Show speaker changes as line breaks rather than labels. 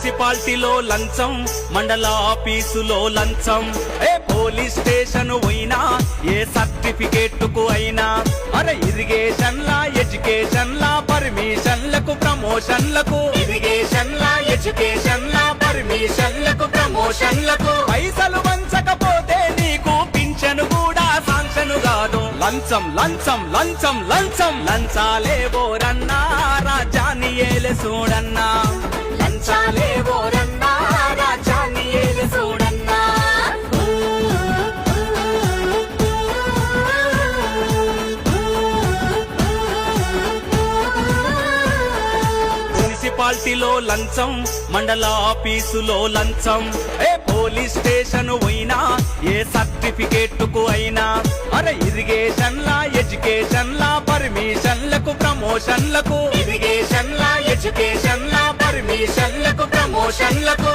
మున్సిపాలిటీలో లంచం, మండల ఆఫీసులో లంచం, పోలీస్ స్టేషన్ పోయినా ఏ సర్టిఫికేట్కు అయినా, అరే ఇరిగేషన్లా ఎడ్యుకేషన్లా పర్మిషన్లకు ప్రమోషన్లకు, ఇరిగేషన్లా ఎడ్యుకేషన్లా పర్మిషన్లకు ప్రమోషన్లకు పైసలు వంచకపోతే నీకు పింఛను కూడా శాంక్షన్ కాదు. లంచం లంచం లంచం లంచం లంచాలే బోరన్నా రాజ్యాన్ని ఏలే చూడన్నా, లంచాలే బోరన్నా రాజ్యాన్ని ఏలే చూడన్నా. మున్సిపాలిటీలో లంచం, మండల ఆఫీసులో లంచం, పోలీస్ స్టేషన్ పోయినా ఏ సర్టిఫికేట్కు అయినా, అరే ఇరిగేషన్లా ఎడ్యుకేషన్లా పర్మిషన్లకు ప్రమోషన్లకు, ఇరిగేషన్లా ఎడ్యుకేషన్లా పర్మిషన్లకు ప్రమోషన్లకు